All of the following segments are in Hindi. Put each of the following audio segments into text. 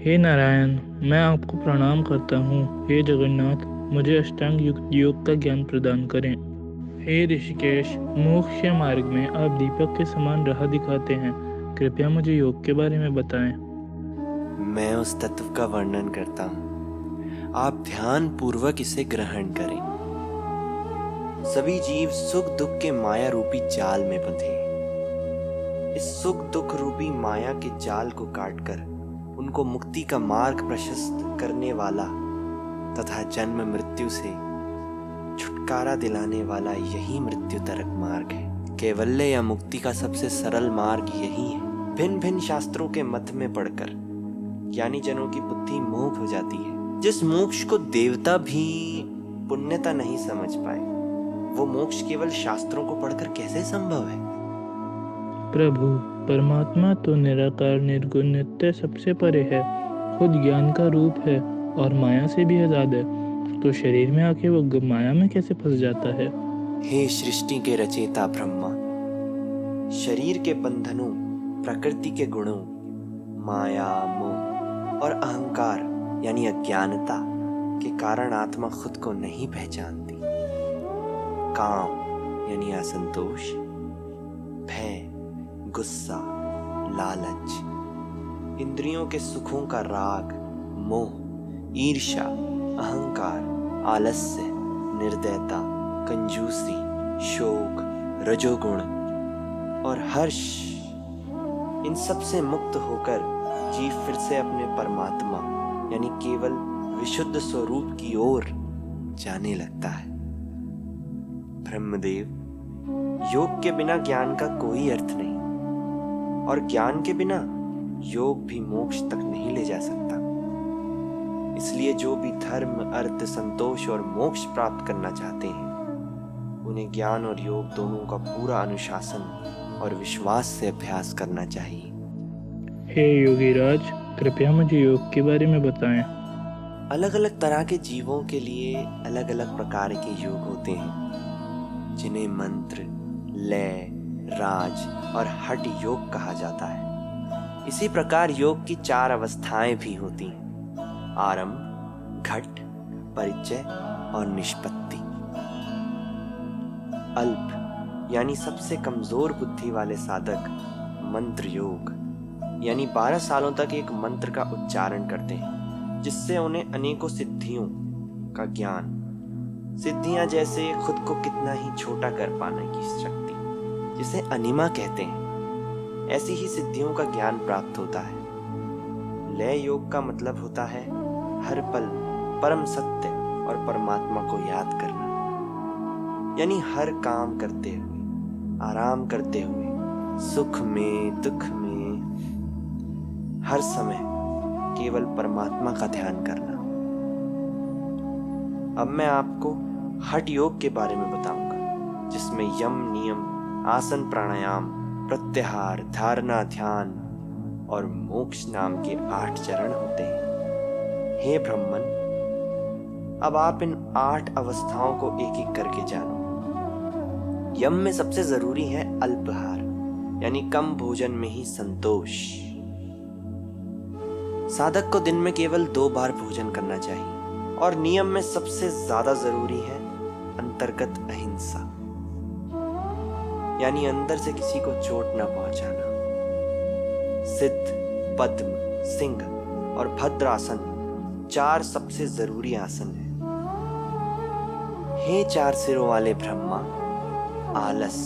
हे नारायण, मैं आपको प्रणाम करता हूँ। हे जगन्नाथ, मुझे अष्टांग योग का ज्ञान प्रदान करें। हे ऋषिकेश, मोक्ष के मार्ग में आप दीपक के समान राह दिखाते हैं। कृपया मुझे योग के बारे में बताएं। मैं उस तत्व का वर्णन करता हूँ। आप ध्यान पूर्वक इसे ग्रहण करें। सभी जीव सुख दुख के माया रूपी जाल में बंधे हैं। इस सुख दुख रूपी माया के जाल को काटकर उनको मुक्ति का मार्ग प्रशस्त करने वाला तथा जन्म मृत्यु से छुटकारा दिलाने वाला यही मृत्यु तरक मार्ग है। कैवल्य या मुक्ति का सबसे सरल मार्ग यही है। भिन्न भिन्न शास्त्रों के मत में पढ़कर ज्ञानी जनों की बुद्धि मोह हो जाती है। जिस मोक्ष को देवता भी पुण्यता नहीं समझ पाए, वो मोक्ष केवल शास्त्रों को पढ़कर कैसे संभव है? प्रभु, परमात्मा तो निराकार निर्गुण नित्य सबसे परे है, खुद ज्ञान का रूप है और माया से भी आजाद है। तो शरीर में आके वो माया में कैसे फंस जाता है? हे सृष्टि के रचयिता ब्रह्मा, शरीर के बंधनों, प्रकृति के गुणों, माया, मोह और अहंकार यानी अज्ञानता के कारण आत्मा खुद को नहीं पहचानती। काम यानी असंतोष, भय, गुस्सा, लालच, इंद्रियों के सुखों का राग, मोह, ईर्ष्या, अहंकार, आलस्य, निर्दयता, कंजूसी, शोक, रजोगुण और हर्ष, इन सब से मुक्त होकर जीव फिर से अपने परमात्मा यानी केवल विशुद्ध स्वरूप की ओर जाने लगता है। ब्रह्मदेव, योग के बिना ज्ञान का कोई अर्थ नहीं और ज्ञान के बिना योग भी मोक्ष तक नहीं ले जा सकता। इसलिए जो भी धर्म, अर्थ, संतोष और मोक्ष प्राप्त करना चाहते हैं, उन्हें ज्ञान और योग दोनों का पूरा अनुशासन और विश्वास से अभ्यास करना चाहिए। हे योगीराज, कृपया मुझे योग के बारे में बताएं। अलग अलग तरह के जीवों के लिए अलग अलग प्रकार के योग होते हैं, जिन्हें मंत्र, लय, राज और हठ योग कहा जाता है। इसी प्रकार योग की 4 अवस्थाएं भी होती हैं: आरंभ, घट, परिचय और निष्पत्ति। अल्प यानी सबसे कमजोर बुद्धि वाले साधक मंत्र योग यानी 12 सालों तक एक मंत्र का उच्चारण करते हैं, जिससे उन्हें अनेकों सिद्धियों का ज्ञान, सिद्धियां जैसे खुद को कितना ही छोटा कर पाने की शक्ति, जिसे अनिमा कहते हैं, ऐसी ही सिद्धियों का ज्ञान प्राप्त होता है। लय योग का मतलब होता है हर पल परम सत्य और परमात्मा को याद करना, यानी हर काम करते हुए, आराम करते हुए, सुख में, दुख में, हर समय केवल परमात्मा का ध्यान करना। अब मैं आपको हठ योग के बारे में बताऊंगा, जिसमें यम, नियम, आसन, प्राणायाम, प्रत्याहार, धारणा, ध्यान और मोक्ष नाम के 8 चरण होते हैं। हे ब्रह्मन, अब आप इन 8 अवस्थाओं को एक एक करके जानो। यम में सबसे जरूरी है अल्पाहार, यानी कम भोजन में ही संतोष। साधक को दिन में केवल 2 बार भोजन करना चाहिए। और नियम में सबसे ज्यादा जरूरी है अंतर्गत अहिंसा, यानी अंदर से किसी को चोट न पहुंचाना। सिद्ध, पद्म, सिंह और भद्रासन 4 सबसे जरूरी आसन हैं। हे 4 सिरों वाले ब्रह्मा, आलस,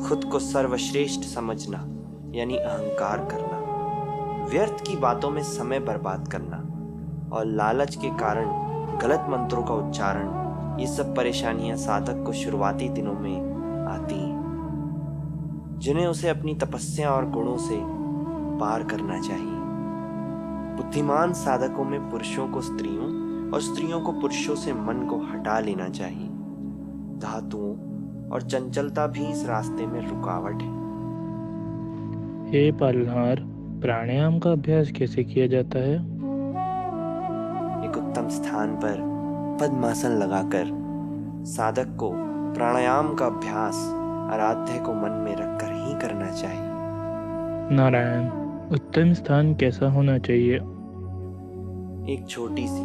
खुद को सर्वश्रेष्ठ समझना यानी अहंकार करना, व्यर्थ की बातों में समय बर्बाद करना और लालच के कारण गलत मंत्रों का उच्चारण, ये सब परेशानियां साधक को शुरुआती दिनों में आती हैं, जिन्हें उसे अपनी तपस्या और गुणों से पार करना चाहिए। बुद्धिमान साधकों में पुरुषों को स्त्रियों और स्त्रियों को पुरुषों से मन को हटा लेना चाहिए। धातुओं और चंचलता भी इस रास्ते में रुकावट है। हे पालनहार, प्राणायाम का अभ्यास कैसे किया जाता है? एक उत्तम स्थान पर पद्मासन लगाकर साधक को प्राणायाम का अभ्यास आराध्य को मन में रखकर ही करना चाहिए। नारायण, उत्तम स्थान कैसा होना चाहिए? एक छोटी सी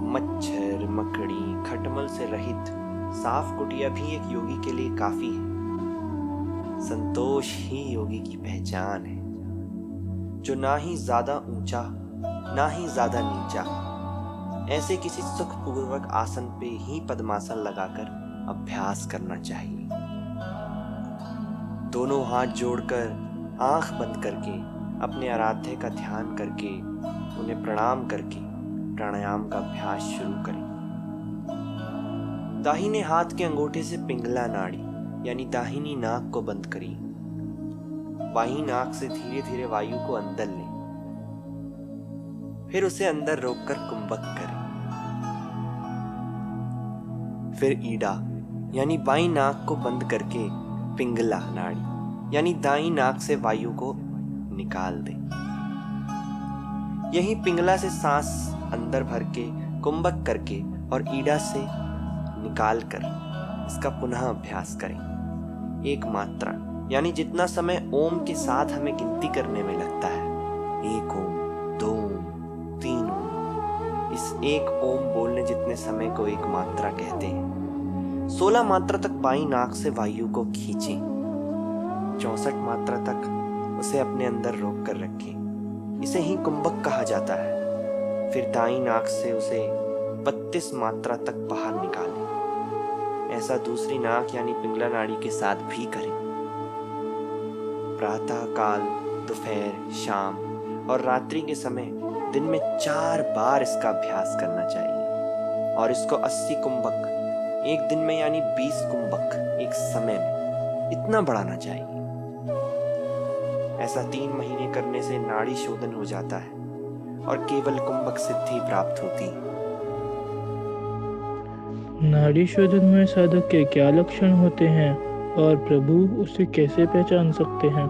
मच्छर मकड़ी खटमल से रहित साफ कुटिया भी एक योगी के लिए काफी है। संतोष ही योगी की पहचान है, जो ना ही ज्यादा ऊंचा ना ही ज्यादा नीचा, ऐसे किसी सुखपूर्वक आसन पे ही पद्मासन लगाकर अभ्यास करना चाहिए। दोनों हाथ जोड़कर आंख बंद करके अपने आराध्य का ध्यान करके उन्हें प्रणाम करके प्राणायाम का अभ्यास शुरू करें। दाहिने हाथ के अंगूठे से पिंगला नाड़ी यानी दाहिनी नाक को बंद करिए। बाईं नाक से धीरे धीरे वायु को अंदर लें, फिर उसे अंदर रोककर कुंभक करें। फिर ईडा यानी बाईं नाक को बंद करके पिंगला नाड़ी यानी दाईं नाक से वायु को निकाल दें। यही पिंगला से सांस अंदर भर के कुंभक करके और ईडा से निकाल कर इसका पुनः अभ्यास करें। एक मात्रा यानी जितना समय ओम के साथ हमें गिनती करने में लगता है, 1 ओम, 2 ओम, 3 ओम, इस 1 ओम बोलने जितने समय को एक मात्रा कहते हैं। 16 मात्रा तक बाईं नाक से वायु को खींचें, 64 मात्रा तक उसे अपने अंदर रोक कर रखें। इसे ही कुंभक कहा जाता है। फिर दाईं नाक से उसे 32 मात्रा तक बाहर निकालें। ऐसा दूसरी नाक यानी पिंगला नाड़ी के साथ भी करें। प्रातः काल, दोपहर, शाम और रात्रि के समय दिन में 4 बार इसका अभ्यास करना चाहिए और इसको 80 कुंभक एक दिन में यानी 20 कुंभक एक समय में इतना बढ़ाना चाहिए। ऐसा 3 महीने करने से नाड़ी शोधन हो जाता है और केवल कुंभक सिद्धि प्राप्त होती है। नाड़ी शोधन में साधक के क्या लक्षण होते हैं और प्रभु उसे कैसे पहचान सकते हैं?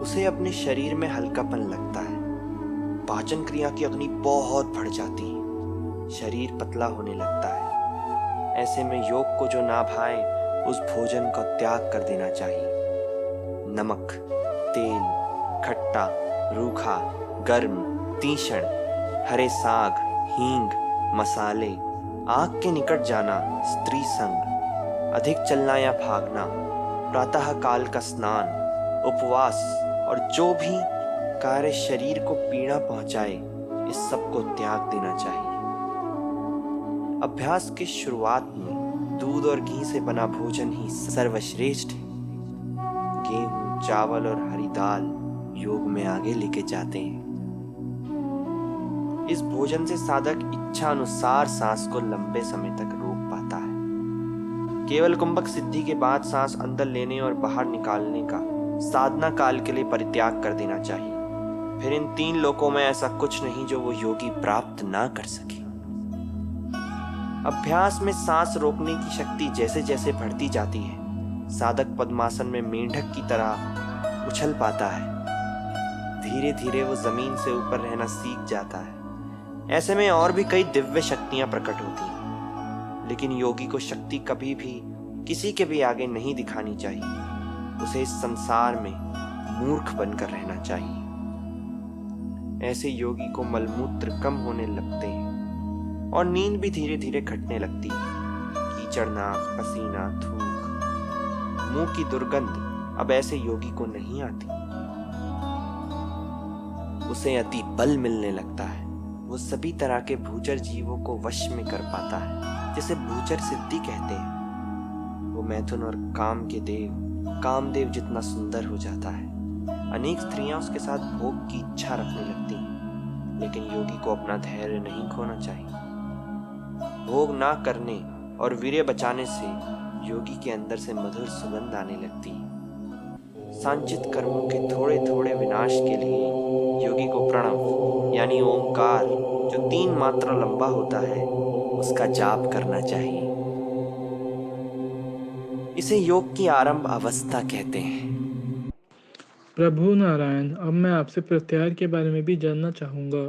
उसे अपने शरीर में हल्कापन लगता है, पाचन क्रिया की अग्नि बहुत बढ़ जाती है, शरीर पतला होने लगता है। ऐसे में योग को जो ना भाए उस भोजन का त्याग कर देना चाहिए। नमक, तेल, खट्टा, रूखा, गर्म, तीक्ष्ण, हरे साग, हींग, मसाले, आग के निकट जाना, स्त्री संग, अधिक चलना या भागना, प्रातः काल का स्नान, उपवास और जो भी कार्य शरीर को पीड़ा पहुंचाए, इस सब को त्याग देना चाहिए। अभ्यास की शुरुआत में दूध और घी से बना भोजन ही सर्वश्रेष्ठ है। गेहूं, चावल और हरी दाल योग में आगे लेके जाते हैं। इस भोजन से साधक इच्छा अनुसार सांस को लंबे समय तक रोक पाता है। केवल कुंभक सिद्धि के बाद सांस अंदर लेने और बाहर निकालने का साधना काल के लिए परित्याग कर देना चाहिए। फिर इन 3 लोकों में ऐसा कुछ नहीं जो वो योगी प्राप्त ना कर सके। अभ्यास में सांस रोकने की शक्ति जैसे जैसे बढ़ती जाती है, साधक पद्मासन में मेंढक की तरह उछल पाता है। धीरे धीरे वो जमीन से ऊपर रहना सीख जाता है। ऐसे में और भी कई दिव्य शक्तियां प्रकट होती हैं, लेकिन योगी को शक्ति कभी भी किसी के भी आगे नहीं दिखानी चाहिए। उसे इस संसार में मूर्ख बनकर रहना चाहिए। ऐसे योगी को मलमूत्र कम होने लगते हैं और नींद भी धीरे धीरे घटने लगती है। कीचड़ नाक, पसीना, थूक, मुंह की दुर्गंध अब ऐसे योगी को नहीं आती। उसे अति बल मिलने लगता है। वो सभी तरह के भूचर जीवों को वश में कर पाता है, जिसे भूचर सिद्धि कहते हैं। वो मैथुन और काम के देव कामदेव जितना सुंदर हो जाता है। अनेक स्त्रियां उसके साथ भोग की इच्छा रखने लगती हैं, लेकिन योगी को अपना धैर्य नहीं खोना चाहिए। भोग ना करने और वीर्य बचाने से योगी के अंदर से मधुर सुगंध आने लगती है। संचित कर्मों के थोड़े थोड़े विनाश के लिए योगी को प्रणव यानी ओंकार, जो 3 मात्रा लंबा होता है, उसका जाप करना चाहिए। इसे योग की आरंभ अवस्था कहते हैं। प्रभु नारायण, अब मैं आपसे प्रत्याहार के बारे में भी जानना चाहूँगा।